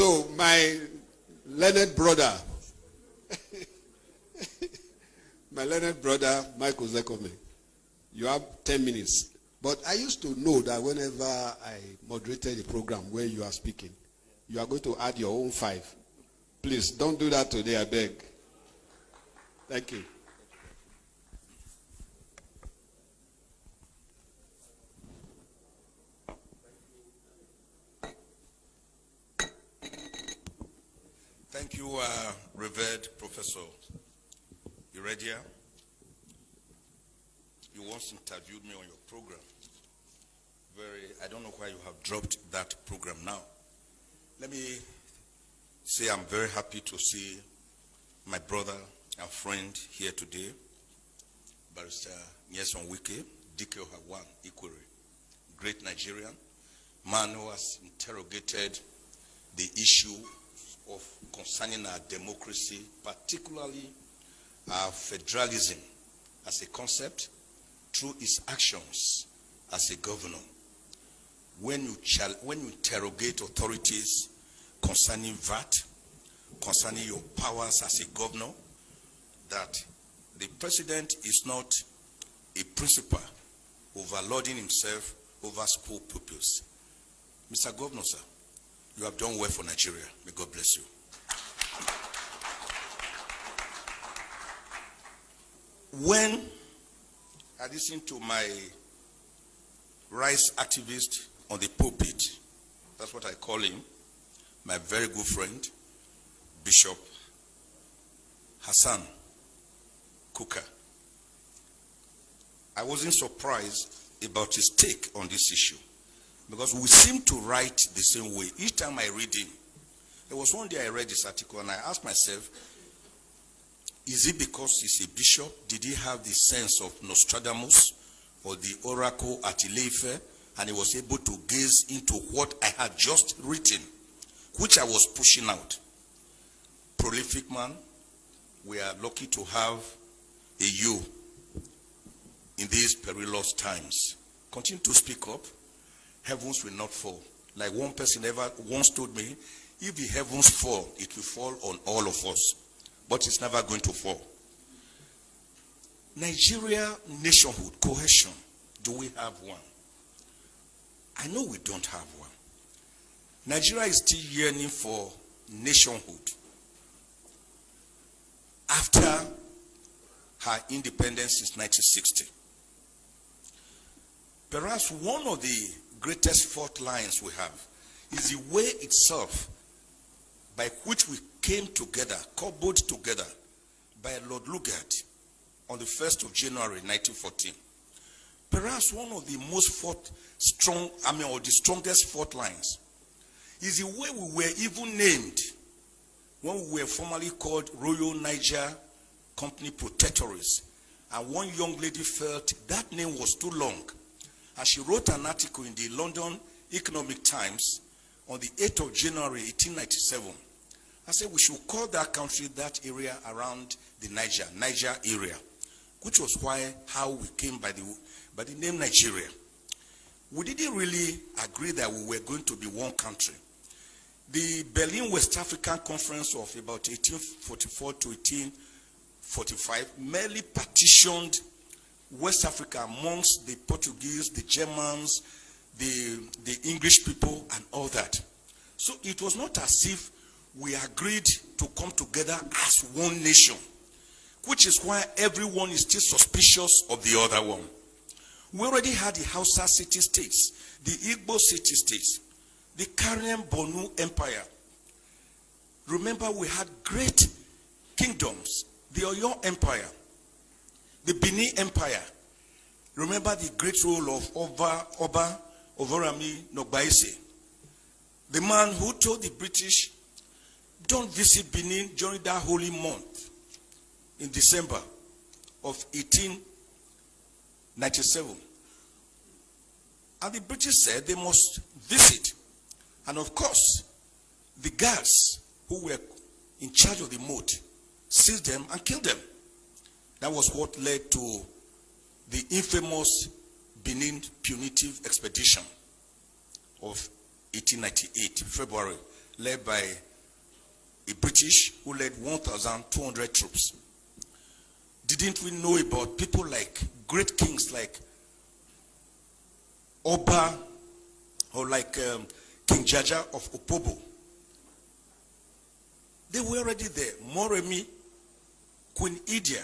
So, my learned brother, Mike Ozekhome, you have 10 minutes. But I used to know that whenever I moderated a program where you are speaking, you are going to add your own 5. Please, don't do that today, I beg. Thank you. Thank you, Revered Professor Iradia. You once interviewed me on your program. I don't know why you have dropped that program now. Let me say I'm very happy to see my brother and friend here today, Barrister Nyesom Wike, Dike Ohawan Ikwere, great Nigerian, man who has interrogated the issue of concerning our democracy, particularly our federalism as a concept, through his actions as a governor. When you interrogate authorities concerning VAT, concerning your powers as a governor, that the president is not a principal overloading himself over school pupils. Mr. Governor, sir, you have done well for Nigeria. May God bless you. When I listened to my rights activist on the pulpit, that's what I call him, my very good friend, Bishop Hassan Kuka, I wasn't surprised about his take on this issue, because we seem to write the same way. Each time I read him, there was one day I read this article and I asked myself, is it because he's a bishop? Did he have the sense of Nostradamus or the oracle at Ileife, and he was able to gaze into what I had just written, which I was pushing out? Prolific man, we are lucky to have a you in these perilous times. Continue to speak up. Heavens will not fall. Like one person ever once told me, if the heavens fall, it will fall on all of us. But it's never going to fall. Nigeria nationhood, cohesion, do we have one? I know we don't have one. Nigeria is still yearning for nationhood after her independence since 1960. Perhaps one of the greatest fault lines we have is the way itself by which we came together, cobbled together by Lord Lugard on the 1st of January 1914. Perhaps one of the most or the strongest fault lines is the way we were even named when we were formerly called Royal Niger Company Protectorates. And one young lady felt that name was too long. And she wrote an article in the London Economic Times on the 8th of January 1897. I said we should call that country, that area around the Niger area, which was how we came by the name Nigeria. We didn't really agree that we were going to be one country. The Berlin West African Conference of about 1844 to 1845 merely partitioned West Africa amongst the Portuguese, the Germans, the English people, and all that. So it was not as if we agreed to come together as one nation, which is why everyone is still suspicious of the other one. We already had the Hausa city-states, the Igbo city-states, the Karen Bonu Empire. Remember, we had great kingdoms, the Oyo Empire, the Benin Empire. Remember the great role of Oba Ovorami Nogbaise, the man who told the British, don't visit Benin during that holy month in December of 1897. And the British said they must visit. And of course, the guards who were in charge of the moat seized them and killed them. That was what led to the infamous Benin punitive expedition of 1898, February led by a British who led 1,200 troops. Didn't we know about people like great kings like Oba or like King Jaja of Opobo? They were already there. Moremi, Queen Idia.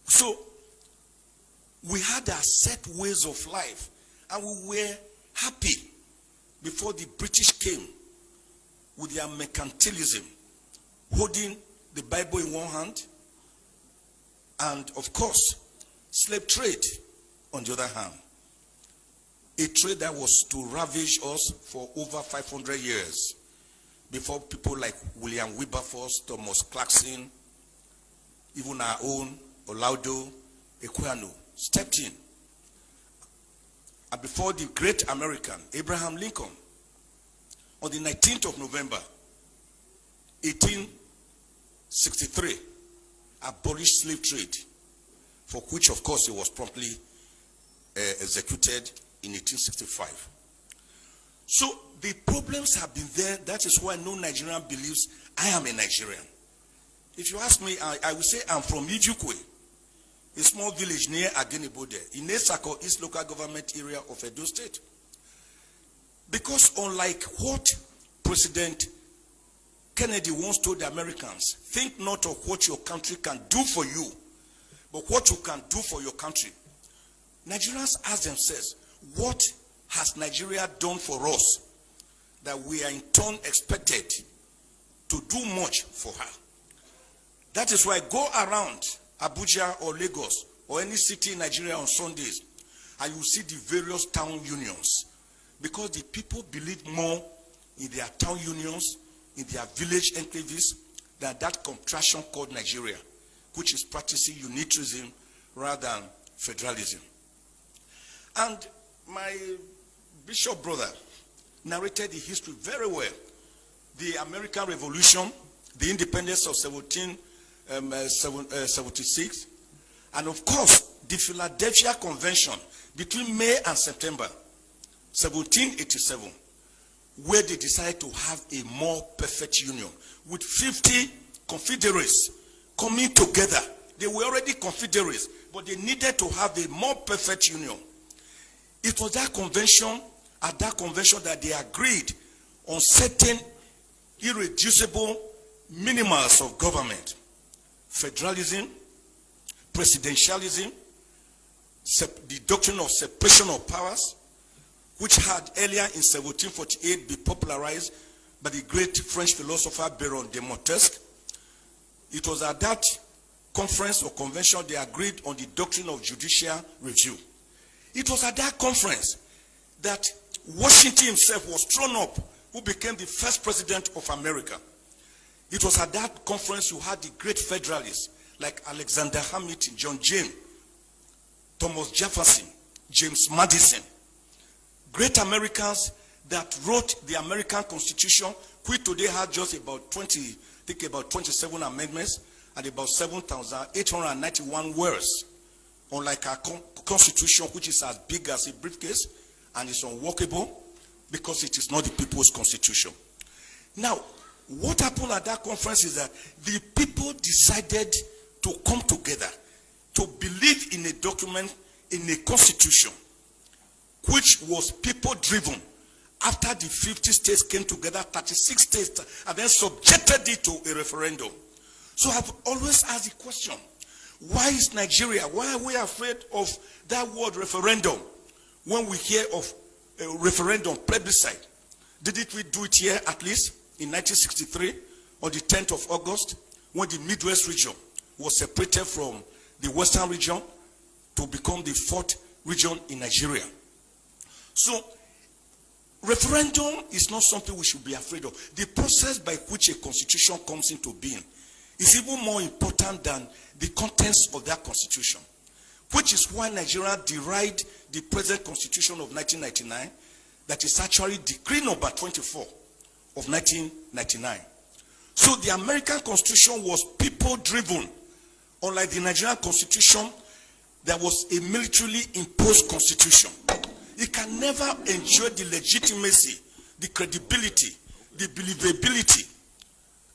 So we had our set ways of life, and we were happy before the British came with their mercantilism, holding the Bible in one hand, and of course, slave trade on the other hand. A trade that was to ravage us for over 500 years before people like William Wilberforce, Thomas Clarkson, even our own Olaudo Equiano stepped in. And before the great American, Abraham Lincoln, on the 19th of November, 1863, abolished slave trade, for which, of course, he was promptly executed in 1865. So the problems have been there. That is why no Nigerian believes I am a Nigerian. If you ask me, I will say I'm from Ijukwe, a small village near Agenibode, in Esako, East Local Government Area of Edo State. Because unlike what President Kennedy once told the Americans, think not of what your country can do for you, but what you can do for your country. Nigerians ask themselves, what has Nigeria done for us that we are in turn expected to do much for her? That is why go around Abuja or Lagos or any city in Nigeria on Sundays and you see the various town unions, because the people believe more in their town unions, in their village enclaves, than that contraction called Nigeria, which is practicing unitarism rather than federalism. And my bishop brother narrated the history very well. The American Revolution, the independence of 1776, and of course, the Philadelphia Convention between May and September 1787, where they decided to have a more perfect union with 50 confederates coming together. They were already confederates, but they needed to have a more perfect union. It was that convention, at that convention, that they agreed on certain irreducible minimums of government: federalism, presidentialism, the doctrine of separation of powers, which had earlier in 1748 been popularized by the great French philosopher Baron de Montesquieu. It was at that conference or convention they agreed on the doctrine of judicial review. It was at that conference that Washington himself was thrown up, who became the first president of America. It was at that conference you had the great federalists like Alexander Hamilton, John Jay, Thomas Jefferson, James Madison. Great Americans that wrote the American Constitution, which today had just about 27 amendments and about 7,891 words. Unlike our Constitution, which is as big as a briefcase and is unworkable because it is not the people's constitution. Now, what happened at that conference is that the people decided to come together to believe in a document, in a constitution, which was people-driven. After the 50 states came together, 36 states, and then subjected it to a referendum. So I've always asked the question, why is Nigeria, why are we afraid of that word referendum when we hear of a referendum, plebiscite? Didn't we do it here at least in 1963 on the 10th of August when the Midwest region was separated from the Western region to become the 4th region in Nigeria? So referendum is not something we should be afraid of. The process by which a constitution comes into being is even more important than the contents of that constitution, which is why Nigeria derived the present constitution of 1999, that is actually decree number 24 of 1999. So the American Constitution was people-driven, unlike the Nigerian Constitution that was a militarily imposed constitution. It can never enjoy the legitimacy the credibility, the believability,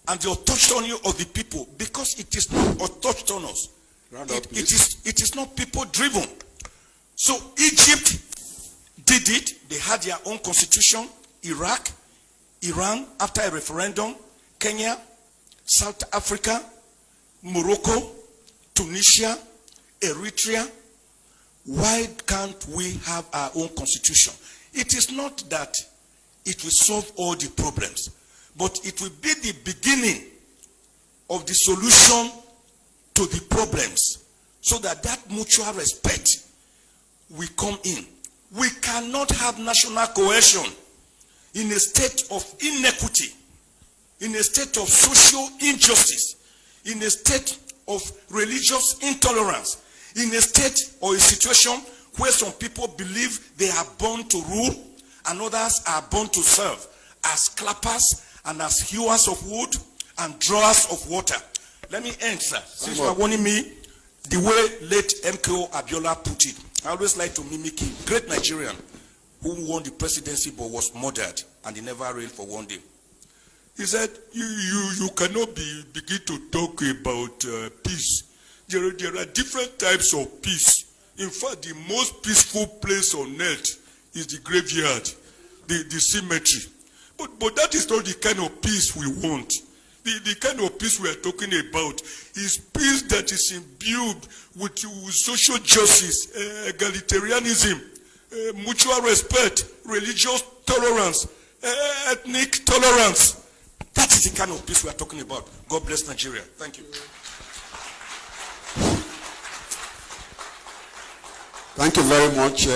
and the autonomy of the people, because it is not autonomous. It is not people-driven. So Egypt did it. They had their own constitution. Iraq, Iran, after a referendum, Kenya, South Africa, Morocco, Tunisia, Eritrea. Why can't we have our own constitution? It is not that it will solve all the problems, but it will be the beginning of the solution to the problems, so that mutual respect will come in. We cannot have national cohesion in a state of inequity, in a state of social injustice, in a state of religious intolerance, in a state or a situation where some people believe they are born to rule and others are born to serve as clappers and as hewers of wood and drawers of water. Let me end, sir. Since you are warning me, the way late MKO Abiola put it, I always like to mimic him. Great Nigerian who won the presidency but was murdered and he never reigned for one day. He said, you cannot begin to talk about peace. There are different types of peace. In fact, the most peaceful place on earth is the graveyard, the cemetery. But that is not the kind of peace we want. The kind of peace we are talking about is peace that is imbued with social justice, egalitarianism, mutual respect, religious tolerance, ethnic tolerance. That is the kind of peace we are talking about. God bless Nigeria. Thank you. Thank you very much.